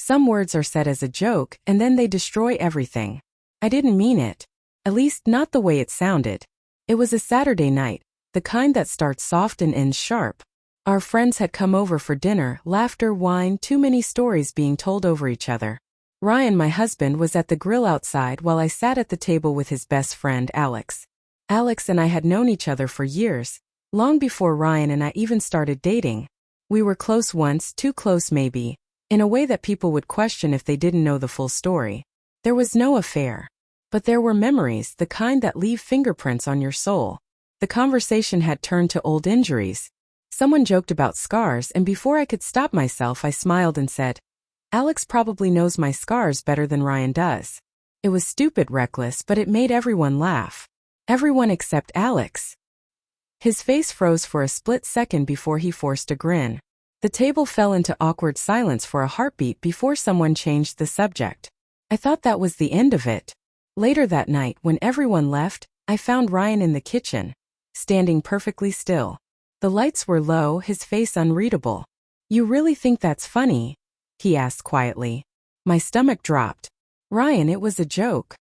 Some words are said as a joke and then they destroy everything. I didn't mean it. At least not the way it sounded. It was a Saturday night, the kind that starts soft and ends sharp. Our friends had come over for dinner, laughter, wine, too many stories being told over each other. Ryan, my husband, was at the grill outside while I sat at the table with his best friend, Alex. Alex and I had known each other for years, long before Ryan and I even started dating. We were close once, too close maybe, in a way that people would question if they didn't know the full story. There was no affair. But there were memories, the kind that leave fingerprints on your soul. The conversation had turned to old injuries. Someone joked about scars, and before I could stop myself, I smiled and said, "Alex probably knows my scars better than Ryan does." It was stupid, reckless, but it made everyone laugh. Everyone except Alex. His face froze for a split second before he forced a grin. The table fell into awkward silence for a heartbeat before someone changed the subject. I thought that was the end of it. Later that night, when everyone left, I found Ryan in the kitchen, standing perfectly still. The lights were low, his face unreadable. "You really think that's funny?" he asked quietly. My stomach dropped. "Ryan, it was a joke."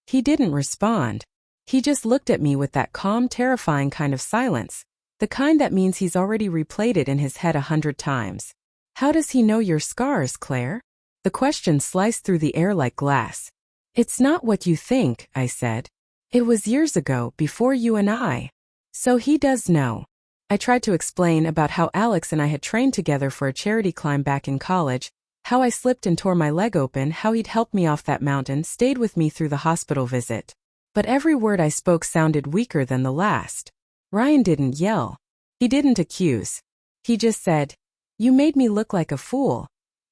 He didn't respond. He just looked at me with that calm, terrifying kind of silence, the kind that means he's already replayed it in his head 100 times. "How does he know your scars, Claire?" The question sliced through the air like glass. "It's not what you think," I said. "It was years ago, before you and I. So he does know." I tried to explain about how Alex and I had trained together for a charity climb back in college, how I slipped and tore my leg open, how he'd helped me off that mountain, stayed with me through the hospital visit. But every word I spoke sounded weaker than the last. Ryan didn't yell. He didn't accuse. He just said, "You made me look like a fool."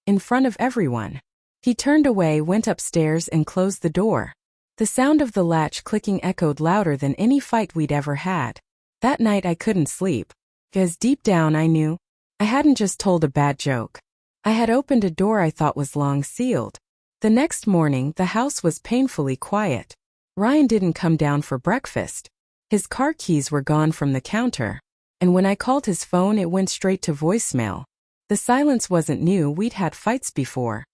In front of everyone. He turned away, went upstairs, and closed the door. The sound of the latch clicking echoed louder than any fight we'd ever had. That night I couldn't sleep, because deep down I knew I hadn't just told a bad joke. I had opened a door I thought was long sealed. The next morning, the house was painfully quiet. Ryan didn't come down for breakfast. His car keys were gone from the counter, and when I called his phone, it went straight to voicemail. The silence wasn't new, we'd had fights before.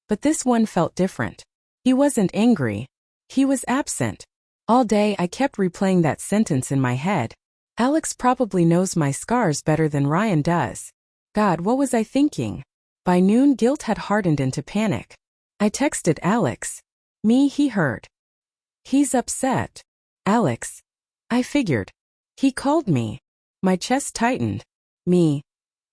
But this one felt different. He wasn't angry. He was absent. All day I kept replaying that sentence in my head. Alex probably knows my scars better than Ryan does. God, what was I thinking? By noon, guilt had hardened into panic. I texted Alex. "Me, he heard. He's upset." "Alex." I figured. He called me. My chest tightened. Me.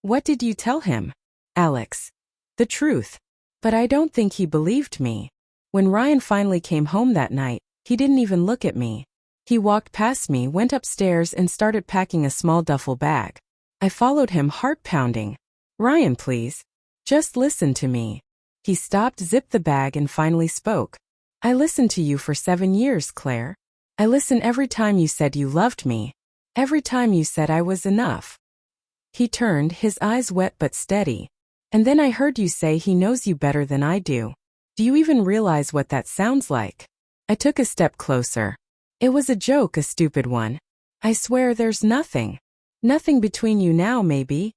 "What did you tell him?" "Alex." "The truth." But I don't think he believed me. When Ryan finally came home that night, he didn't even look at me. He walked past me, went upstairs, and started packing a small duffel bag. I followed him, heart pounding. "Ryan, please. Just listen to me." He stopped, zipped the bag, and finally spoke. "I listened to you for 7 years, Claire. I listened every time you said you loved me. Every time you said I was enough." He turned, his eyes wet but steady. "And then I heard you say he knows you better than I do. Do you even realize what that sounds like?" I took a step closer. "It was a joke, a stupid one. I swear there's nothing. Nothing between you now, maybe."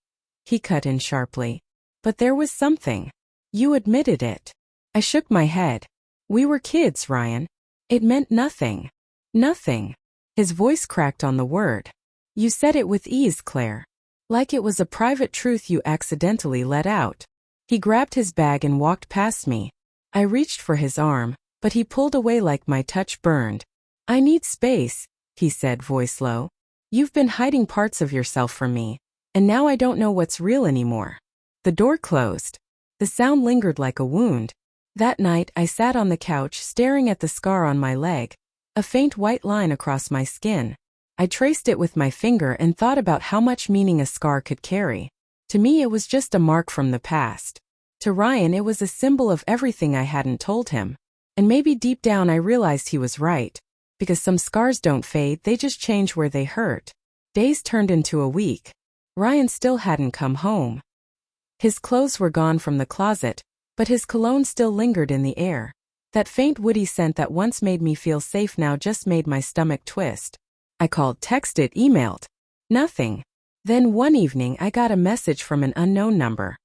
He cut in sharply. "But there was something. You admitted it." I shook my head. "We were kids, Ryan. It meant nothing. Nothing." His voice cracked on the word. "You said it with ease, Claire. Like it was a private truth you accidentally let out." He grabbed his bag and walked past me. I reached for his arm, but he pulled away like my touch burned. "I need space," he said, voice low. "You've been hiding parts of yourself from me, and now I don't know what's real anymore." The door closed. The sound lingered like a wound. That night, I sat on the couch staring at the scar on my leg, a faint white line across my skin. I traced it with my finger and thought about how much meaning a scar could carry. To me, it was just a mark from the past. To Ryan, it was a symbol of everything I hadn't told him. And maybe deep down I realized he was right. Because some scars don't fade, they just change where they hurt. Days turned into a week. Ryan still hadn't come home. His clothes were gone from the closet, but his cologne still lingered in the air. That faint woody scent that once made me feel safe now just made my stomach twist. I called, texted, emailed. Nothing. Then one evening I got a message from an unknown number.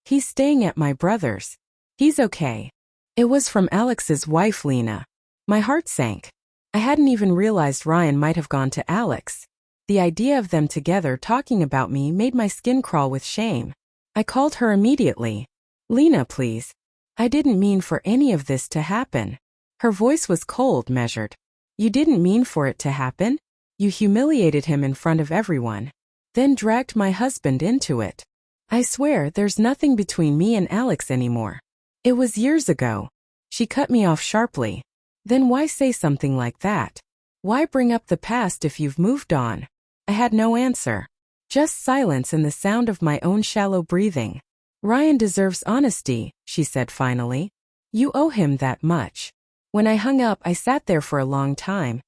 "He's staying at my brother's. He's okay. It was from Alex's wife, Lena. My heart sank. I hadn't even realized Ryan might have gone to Alex. The idea of them together talking about me made my skin crawl with shame. I called her immediately. Lena, please. I didn't mean for any of this to happen. Her voice was cold, measured. You didn't mean for it to happen? You humiliated him in front of everyone, then dragged my husband into it. I swear there's nothing between me and Alex anymore. It was years ago. She cut me off sharply. Then why say something like that? Why bring up the past if you've moved on? I had no answer. Just silence and the sound of my own shallow breathing. Ryan deserves honesty, she said finally. You owe him that much. When I hung up, I sat there for a long time,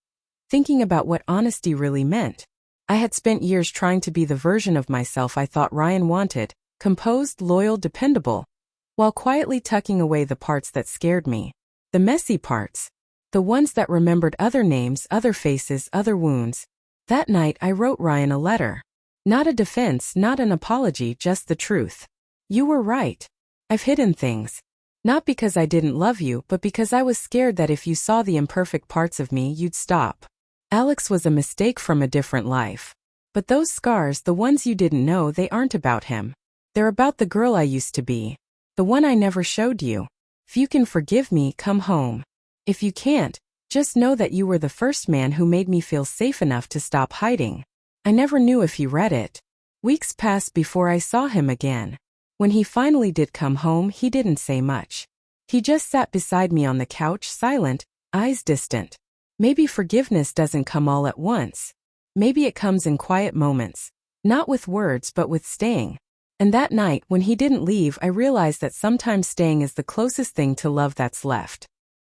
thinking about what honesty really meant. I had spent years trying to be the version of myself I thought Ryan wanted, composed, loyal, dependable, while quietly tucking away the parts that scared me. The messy parts. The ones that remembered other names, other faces, other wounds. That night I wrote Ryan a letter. Not a defense, not an apology, just the truth. You were right. I've hidden things. Not because I didn't love you, but because I was scared that if you saw the imperfect parts of me, you'd stop. Alex was a mistake from a different life. But those scars, the ones you didn't know, they aren't about him. They're about the girl I used to be. The one I never showed you. If you can forgive me, come home. If you can't, just know that you were the first man who made me feel safe enough to stop hiding. I never knew if he read it. Weeks passed before I saw him again. When he finally did come home, he didn't say much. He just sat beside me on the couch, silent, eyes distant. Maybe forgiveness doesn't come all at once. Maybe it comes in quiet moments. Not with words, but with staying. And that night, when he didn't leave, I realized that sometimes staying is the closest thing to love that's left.